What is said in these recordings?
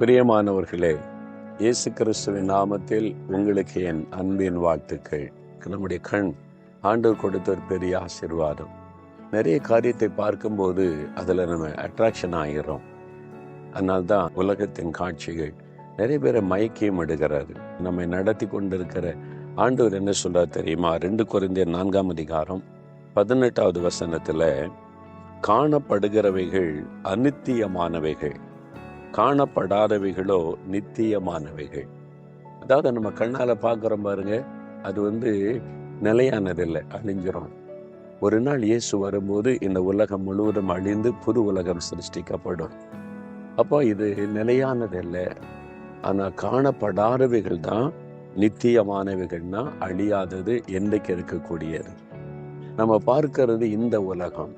பிரியமானவர்களே, இயேசு கிறிஸ்துவின் நாமத்தில் உங்களுக்கு என் அன்பின் வாழ்த்துக்கள். நம்முடைய கண் ஆண்டவர் கொடுத்த ஒரு பெரிய ஆசீர்வாதம். நிறைய காரியத்தை பார்க்கும்போது அதில் நம்ம அட்ராக்ஷன் ஆகிறோம். அதனால்தான் உலகத்தின் காட்சிகள் நிறைய பேரை மயக்கியும் எடுக்கிறாரு. நம்மை நடத்தி கொண்டிருக்கிற ஆண்டவர் என்ன சொல்றார் தெரியுமா? 2 கொரிந்தியர் 4:18 வசனத்தில், காணப்படுகிறவைகள் அநித்தியமானவைகள், காணப்படாதவைகளோ நித்தியமானவைகள். அதாவது நம்ம கண்ணால பார்க்குறோம் பாருங்க, அது நிலையானதில்லை, அழிஞ்சிரும். ஒரு நாள் இயேசு வரும்போது இந்த உலகம் முழுவதும் அழிந்து புது உலகம் சிருஷ்டிக்கப்படும். அப்போ இது நிலையானதில்லை. ஆனால் காணப்படாதவைகள் தான் நித்தியமானவைகள்னா அழியாதது, என்றைக்கு இருக்கக்கூடியது. நம்ம பார்க்கிறது இந்த உலகம்,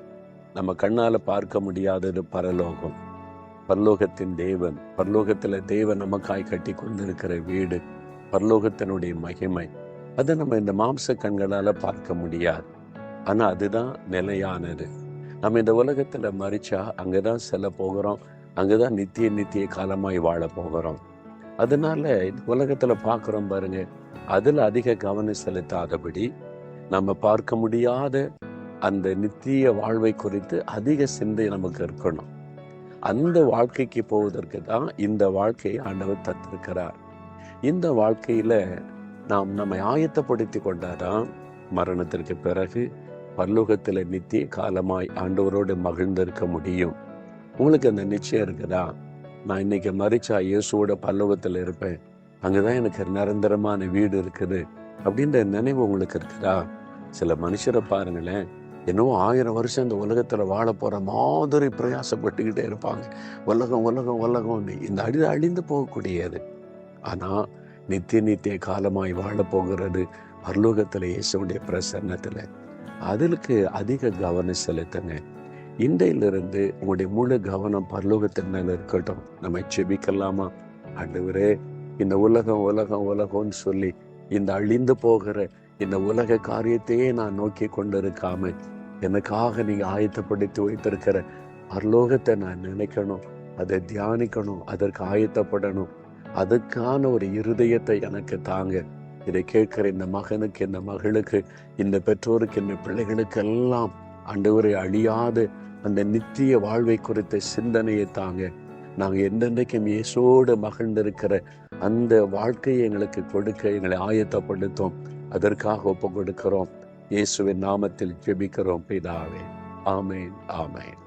நம்ம கண்ணால பார்க்க முடியாதது பரலோகம். பரலோகத்தின் தேவன், பரலோகத்துல தேவன் நமக்காய் கட்டி கொண்டிருக்கிற வீடு, பரலோகத்தினுடைய மகிமை, அதை நம்ம இந்த மாம்ச கண்களால பார்க்க முடியாது. ஆனா அதுதான் நிலையானது. நம்ம இந்த உலகத்துல மறிச்சா அங்கதான் செல்ல போகிறோம், அங்கதான் நித்திய காலமாய் வாழ போகிறோம். அதனால இந்த உலகத்துல பார்க்கிறோம் பாருங்க, அதுல அதிக கவனம் செலுத்தாதபடி நம்ம பார்க்க முடியாத அந்த நித்திய வாழ்வை குறித்து அதிக சிந்தை நமக்கு இருக்கணும். அந்த வாழ்க்கைக்கு போவதற்கு தான் இந்த வாழ்க்கையை ஆண்டவர் தந்திருக்கிறார். இந்த வாழ்க்கையில நாம் நம்மை ஆயத்தப்படுத்தி கொண்டாதான் மரணத்திற்கு பிறகு பரலோகத்துல நித்திய காலமாய் ஆண்டவரோடு மகிழ்ந்திருக்க முடியும். உங்களுக்கு அந்த நிச்சயம் இருக்குதா? நான் இன்னைக்கு மரிச்சா இயேசுவோட பரலோகத்துல இருப்பேன், அங்கதான் எனக்கு நிரந்தரமான வீடு இருக்குது அப்படின்ற நினைவு உங்களுக்கு இருக்குதா? சில மனுஷரை பாருங்களேன், என்னவோ 1000 வருஷம் இந்த உலகத்துல வாழ போற மாதிரி பிரயாசப்பட்டுக்கிட்டே இருப்பாங்க. உலகம் உலகம் உலகம்னு இந்த அழிந்து போகக்கூடியது. ஆனா நித்திய காலமாய் வாழ போகிறது பரலோகத்துல இயேசுடைய பிரசன்னத்துல. அதுக்கு அதிக கவனம் செலுத்துங்க. இன்றையிலிருந்து உங்களுடைய முழு கவனம் பரலோகத்தின் மேல இருக்கட்டும். நம்ம செபிக்கலாமா? ஆண்டவரே, இந்த உலகம் உலகம் உலகம்னு சொல்லி இந்த அழிந்து போகிற இந்த உலக காரியத்தையே நான் நோக்கி கொண்டிருக்காம, எனக்காக நீங்க ஆயத்தப்படுத்தி வைத்திருக்கிற பரலோகத்தை நான் நினைக்கணும், அதை தியானிக்கணும், அதற்கு ஆயத்தப்படணும். அதுக்கான ஒரு இருதயத்தை எனக்கு தாங்க. இதை கேட்கிற இந்த மகனுக்கு, இந்த மகளுக்கு, இந்த பெற்றோருக்கு, இந்த பிள்ளைகளுக்கு எல்லாம் ஆண்டவரை அழியாத அந்த நித்திய வாழ்வை குறித்த சிந்தனையை தாங்க. நாங்கள் என்றென்றைக்கும் இயேசோடு மகிழ்ந்திருக்கிற அந்த வாழ்க்கையை எங்களுக்கு கொடுக்க எங்களை ஆயத்தப்படுத்தும். அதற்காக ஒப்பு கொடுக்கிறோம். இயேசுவின் நாமத்தில் ஜெபிக்கிறோம் பிதாவே. ஆமேன், ஆமேன்.